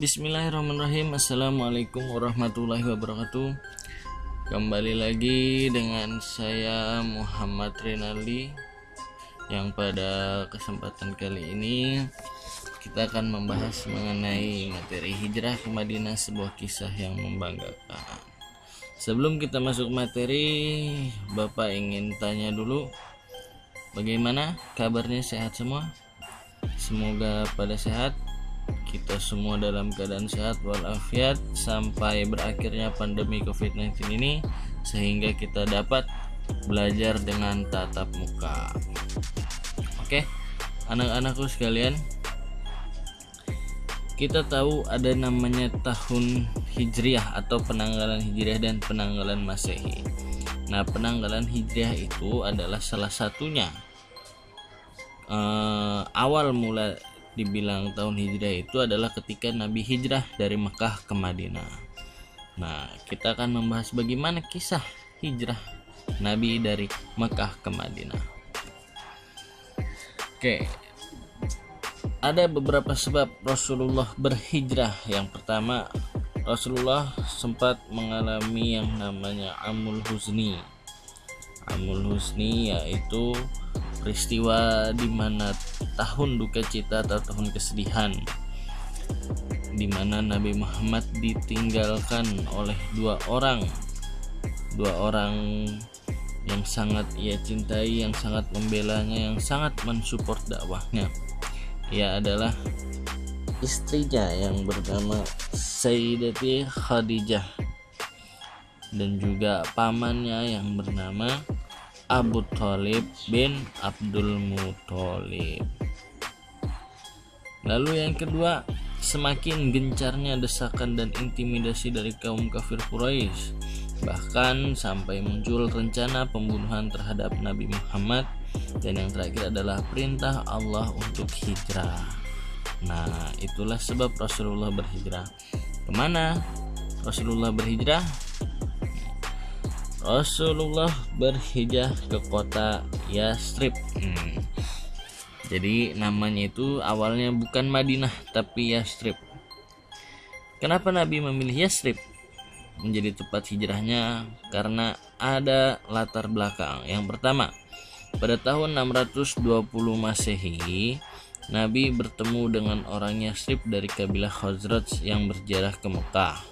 Bismillahirrahmanirrahim. Assalamualaikum warahmatullahi wabarakatuh. Kembali lagi dengan saya Muhammad Rinaldi, yang pada kesempatan kali ini kita akan membahas mengenai materi hijrah ke Madinah, sebuah kisah yang membanggakan. Sebelum kita masuk materi, Bapak ingin tanya dulu, bagaimana kabarnya? Sehat semua? Semoga pada sehat, kita semua dalam keadaan sehat walafiat sampai berakhirnya pandemi COVID-19 ini, sehingga kita dapat belajar dengan tatap muka. Oke, anak-anakku sekalian, kita tahu ada namanya tahun Hijriah atau penanggalan Hijriah dan penanggalan Masehi. Nah, penanggalan Hijriah itu adalah salah satunya. Awal mula dibilang tahun hijrah itu adalah ketika Nabi hijrah dari Mekah ke Madinah. Nah, kita akan membahas bagaimana kisah hijrah Nabi dari Mekah ke Madinah. Oke, ada beberapa sebab Rasulullah berhijrah. Yang pertama, Rasulullah sempat mengalami yang namanya Amul Huzni. Amul Huzni yaitu peristiwa di mana tahun duka cita atau tahun kesedihan, di mana Nabi Muhammad ditinggalkan oleh dua orang yang sangat ia cintai, yang sangat membelanya, yang sangat mensupport dakwahnya. Ia adalah istrinya yang bernama Sayyidati Khadijah dan juga pamannya yang bernama Abu Thalib bin Abdul Muthalib. Lalu yang kedua, semakin gencarnya desakan dan intimidasi dari kaum kafir Quraisy, bahkan sampai muncul rencana pembunuhan terhadap Nabi Muhammad. Dan yang terakhir adalah perintah Allah untuk hijrah. Nah, itulah sebab Rasulullah berhijrah. Kemana Rasulullah berhijrah? Rasulullah berhijrah ke kota Yastrib. Jadi namanya itu awalnya bukan Madinah tapi Yastrib. Kenapa Nabi memilih Yastrib menjadi tempat hijrahnya? Karena ada latar belakang. Yang pertama, pada tahun 620 Masehi, Nabi bertemu dengan orang Yastrib dari kabilah Khazraj yang berziarah ke Mekah.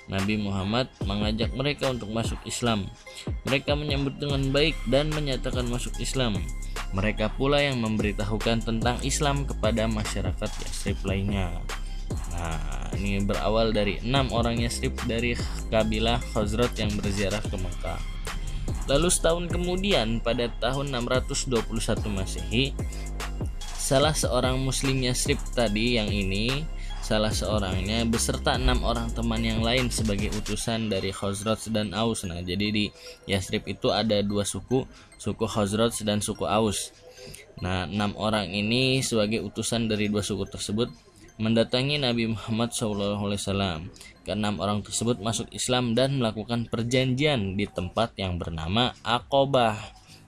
Nabi Muhammad mengajak mereka untuk masuk Islam. Mereka menyambut dengan baik dan menyatakan masuk Islam. Mereka pula yang memberitahukan tentang Islam kepada masyarakat Yastrib lainnya. Nah, ini berawal dari 6 orang Yastrib dari kabilah Khazraj yang berziarah ke Mekah. Lalu setahun kemudian, pada tahun 621 Masehi, salah seorang muslim Yastrib tadi yang ini, salah seorangnya beserta 6 orang teman yang lain sebagai utusan dari Khazraj dan Aus. Nah, jadi di Yastrib itu ada dua suku Khazraj dan suku Aus. Nah, 6 orang ini sebagai utusan dari dua suku tersebut mendatangi Nabi Muhammad SAW. Ke-6 orang tersebut masuk Islam dan melakukan perjanjian di tempat yang bernama Aqabah.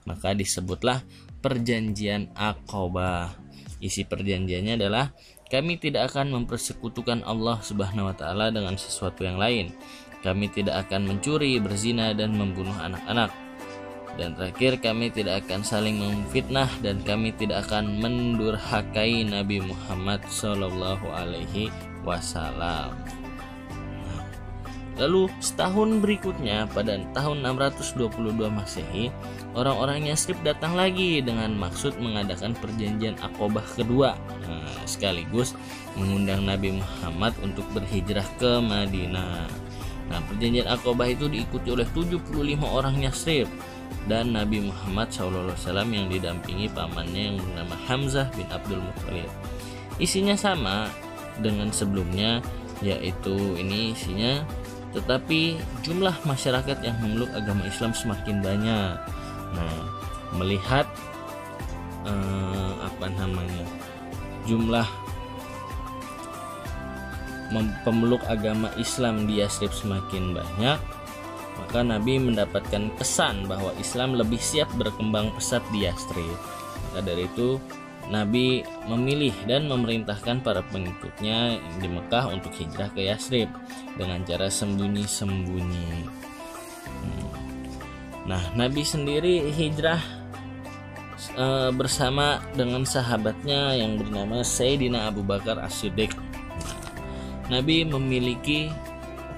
Maka disebutlah perjanjian Aqabah. Isi perjanjiannya adalah, kami tidak akan mempersekutukan Allah Subhanahu wa taala dengan sesuatu yang lain. Kami tidak akan mencuri, berzina dan membunuh anak-anak. Dan terakhir, kami tidak akan saling memfitnah dan kami tidak akan mendurhakai Nabi Muhammad sallallahu alaihi wasallam. Lalu setahun berikutnya, pada tahun 622 Masehi, orang-orang Yastrib datang lagi dengan maksud mengadakan perjanjian Aqabah kedua, sekaligus mengundang Nabi Muhammad untuk berhijrah ke Madinah. Nah, perjanjian Aqabah itu diikuti oleh 75 orang Yastrib dan Nabi Muhammad SAW yang didampingi pamannya yang bernama Hamzah bin Abdul Muthalib. Isinya sama dengan sebelumnya, yaitu ini isinya, tetapi jumlah masyarakat yang memeluk agama Islam semakin banyak. Nah, melihat jumlah pemeluk agama Islam di Yastrib semakin banyak, maka Nabi mendapatkan pesan bahwa Islam lebih siap berkembang pesat di Yastrib. Maka dari itu Nabi memilih dan memerintahkan para pengikutnya di Mekah untuk hijrah ke Yathrib dengan cara sembunyi-sembunyi. Nah, Nabi sendiri hijrah bersama dengan sahabatnya yang bernama Sayyidina Abu Bakar As-Siddiq. Nabi memiliki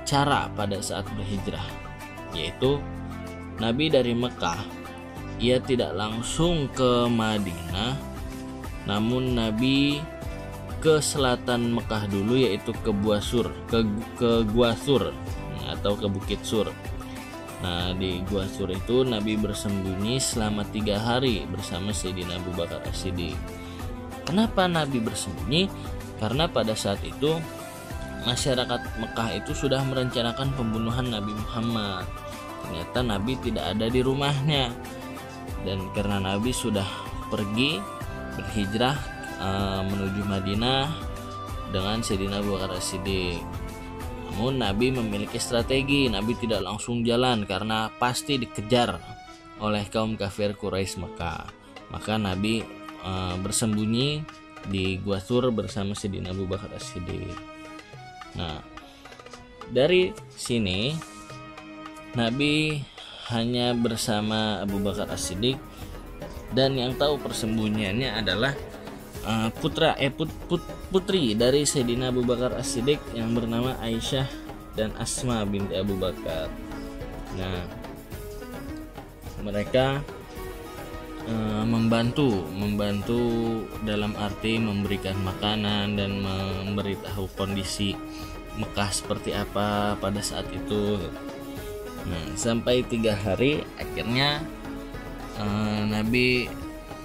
cara pada saat berhijrah, yaitu Nabi dari Mekah, ia tidak langsung ke Madinah, namun Nabi ke selatan Mekah dulu, yaitu ke Buasur, ke Gua Sur atau ke Bukit Sur. Nah, di Gua Sur itu Nabi bersembunyi selama 3 hari bersama Sayyidina Abu Bakar As-Siddiq. Kenapa Nabi bersembunyi? Karena pada saat itu masyarakat Mekah itu sudah merencanakan pembunuhan Nabi Muhammad. Ternyata Nabi tidak ada di rumahnya, dan karena Nabi sudah pergi berhijrah menuju Madinah dengan Sayyidina Abu Bakar As-Siddiq. Namun Nabi memiliki strategi. Nabi tidak langsung jalan karena pasti dikejar oleh kaum kafir Quraisy Mekah. Maka Nabi bersembunyi di Gua Sur bersama Sayyidina Abu Bakar As-Siddiq. Nah, dari sini Nabi hanya bersama Abu Bakar As-Siddiq, dan yang tahu persembunyiannya adalah putri dari Sayyidina Abu Bakar As-Siddiq yang bernama Aisyah dan Asma binti Abu Bakar. Nah, mereka membantu dalam arti memberikan makanan dan memberitahu kondisi Mekah seperti apa pada saat itu. Nah, sampai 3 hari akhirnya Nabi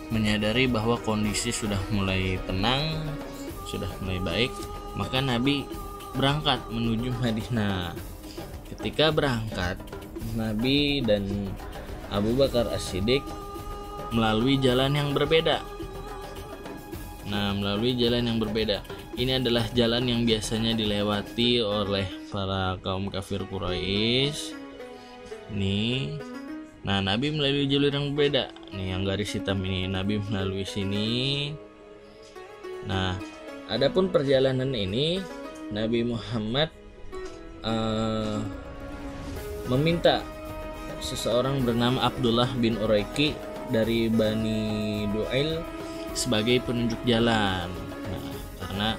menyadari bahwa kondisi sudah mulai tenang, sudah mulai baik, maka Nabi berangkat menuju Madinah. Ketika berangkat, Nabi dan Abu Bakar As-Siddiq melalui jalan yang berbeda. Ini adalah jalan yang biasanya dilewati oleh para kaum kafir Quraisy. Nah, Nabi melalui jalur yang berbeda. Nih, yang garis hitam ini, Nabi melalui sini. Nah, adapun perjalanan ini, Nabi Muhammad meminta seseorang bernama Abdullah bin Uraiki dari Bani Du'ail sebagai penunjuk jalan. Nah, karena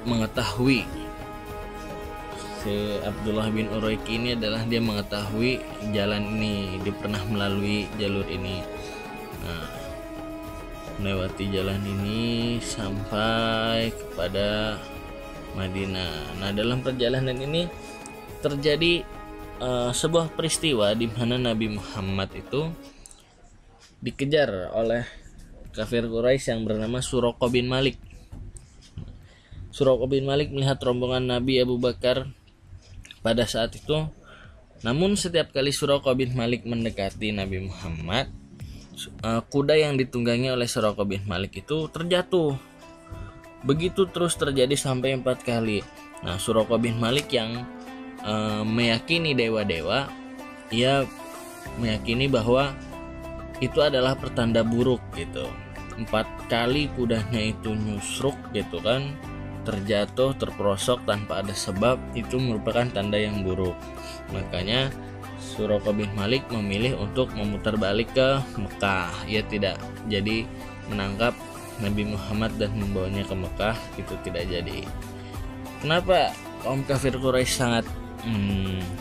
mengetahui si Abdullah bin Uraiki ini adalah dia mengetahui jalan ini, dia pernah melalui jalur ini. Nah, melewati jalan ini sampai kepada Madinah. Nah, dalam perjalanan ini terjadi sebuah peristiwa di mana Nabi Muhammad itu dikejar oleh kafir Quraisy yang bernama Suraqah bin Malik. Suraqah bin Malik melihat rombongan Nabi Abu Bakar pada saat itu. Namun setiap kali Suraqah bin Malik mendekati Nabi Muhammad, kuda yang ditunggangi oleh Suraqah bin Malik itu terjatuh. Begitu terus terjadi sampai 4 kali. Nah, Suraqah bin Malik yang meyakini dewa-dewa, ia meyakini bahwa itu adalah pertanda buruk gitu. 4 kali kudanya itu nyusruk gitu kan, terjatuh, terperosok tanpa ada sebab, itu merupakan tanda yang buruk. Makanya Suraqah bin Malik memilih untuk memutar balik ke Mekah. Ia tidak jadi menangkap Nabi Muhammad dan membawanya ke Mekah, itu tidak jadi. Kenapa kaum kafir Quraisy sangat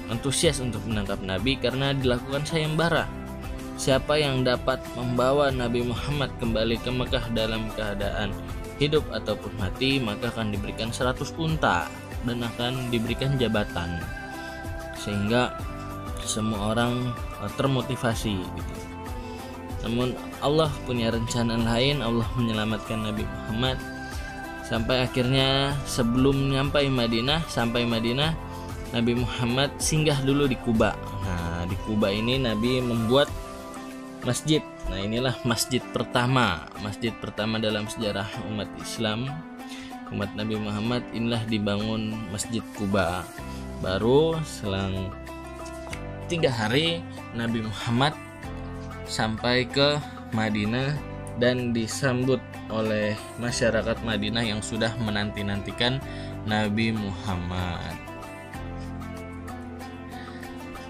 antusias untuk menangkap Nabi? Karena dilakukan sayembara. Siapa yang dapat membawa Nabi Muhammad kembali ke Mekah dalam keadaan hidup ataupun mati, maka akan diberikan 100 unta dan akan diberikan jabatan, sehingga semua orang termotivasi gitu. Namun Allah punya rencana lain. Allah menyelamatkan Nabi Muhammad sampai akhirnya sebelum sampai Madinah, Nabi Muhammad singgah dulu di Kuba. Nah, di Kuba ini Nabi membuat masjid. Nah, inilah masjid pertama dalam sejarah umat Islam, umat Nabi Muhammad. Inilah dibangun Masjid Kuba. Baru selang 3 hari Nabi Muhammad sampai ke Madinah dan disambut oleh masyarakat Madinah yang sudah menanti-nantikan Nabi Muhammad.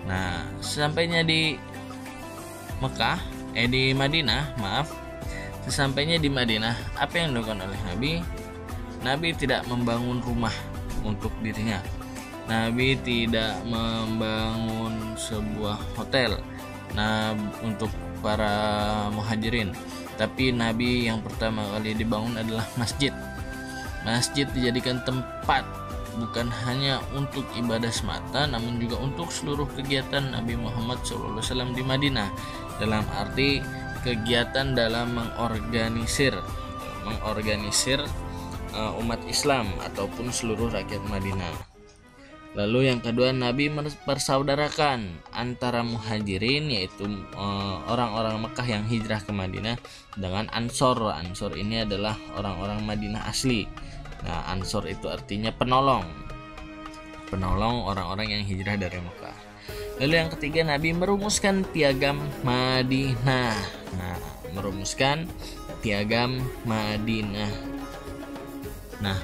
Nah, sesampainya di sesampainya di Madinah, apa yang dilakukan oleh Nabi? Nabi tidak membangun rumah untuk dirinya. Nabi tidak membangun sebuah hotel untuk para muhajirin. Tapi Nabi yang pertama kali dibangun adalah masjid. Masjid dijadikan tempat bukan hanya untuk ibadah semata, namun juga untuk seluruh kegiatan Nabi Muhammad SAW di Madinah. Dalam arti kegiatan dalam mengorganisir umat Islam ataupun seluruh rakyat Madinah. Lalu yang kedua, Nabi mempersaudarakan antara muhajirin, yaitu orang-orang Mekah yang hijrah ke Madinah, dengan Ansor. Ansor ini adalah orang-orang Madinah asli. Nah, Ansor itu artinya penolong orang-orang yang hijrah dari Mekah. Lalu yang ketiga, Nabi merumuskan piagam Madinah. Nah,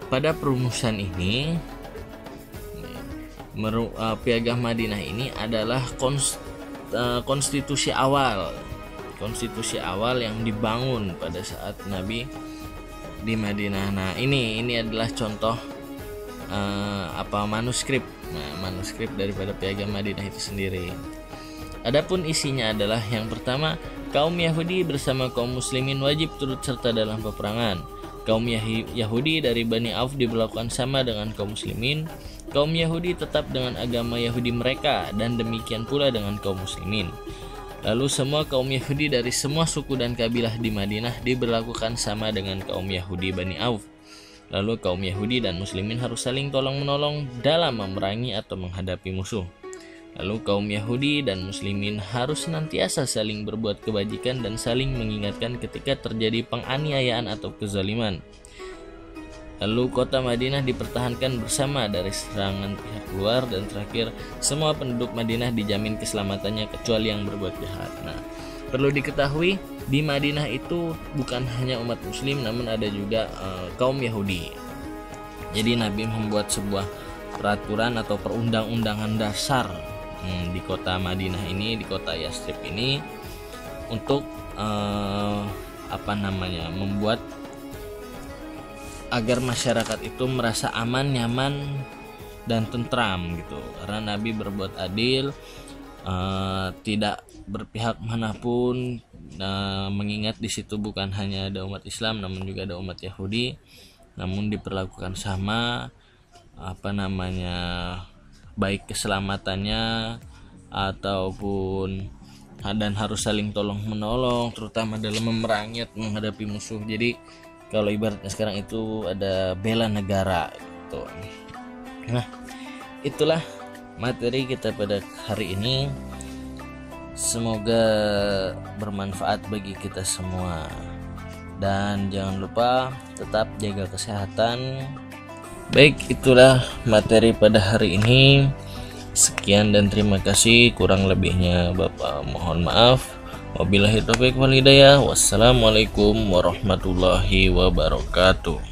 pada perumusan ini, piagam Madinah ini adalah konstitusi awal yang dibangun pada saat Nabi di Madinah. Nah, ini adalah contoh manuskrip daripada piagam Madinah itu sendiri. Adapun isinya adalah yang pertama, kaum Yahudi bersama kaum muslimin wajib turut serta dalam peperangan. Kaum Yahudi dari Bani Auf diperlakukan sama dengan kaum muslimin. Kaum Yahudi tetap dengan agama Yahudi mereka, dan demikian pula dengan kaum muslimin. Lalu semua kaum Yahudi dari semua suku dan kabilah di Madinah diberlakukan sama dengan kaum Yahudi Bani Auf. Lalu kaum Yahudi dan muslimin harus saling tolong-menolong dalam memerangi atau menghadapi musuh. Lalu kaum Yahudi dan muslimin harus senantiasa saling berbuat kebajikan dan saling mengingatkan ketika terjadi penganiayaan atau kezaliman. Lalu kota Madinah dipertahankan bersama dari serangan pihak luar, dan terakhir semua penduduk Madinah dijamin keselamatannya kecuali yang berbuat jahat. Nah, perlu diketahui di Madinah itu bukan hanya umat muslim, namun ada juga kaum Yahudi. Jadi Nabi membuat sebuah peraturan atau perundang-undangan dasar di kota Madinah ini, di kota Yathrib ini, untuk membuat agar masyarakat itu merasa aman, nyaman, dan tentram gitu. Karena Nabi berbuat adil, tidak berpihak manapun, mengingat di situ bukan hanya ada umat Islam, namun juga ada umat Yahudi, namun diperlakukan sama, baik keselamatannya ataupun dan harus saling tolong menolong, terutama dalam memerangi atau menghadapi musuh. Jadi kalau ibaratnya sekarang itu ada bela negara gitu. Nah, itulah materi kita pada hari ini. Semoga bermanfaat bagi kita semua, dan jangan lupa tetap jaga kesehatan. Baik, itulah materi pada hari ini. Sekian dan terima kasih. Kurang lebihnya Bapak mohon maaf. Wabillahi taufiq wal hidayah. Wassalamualaikum warahmatullahi wabarakatuh.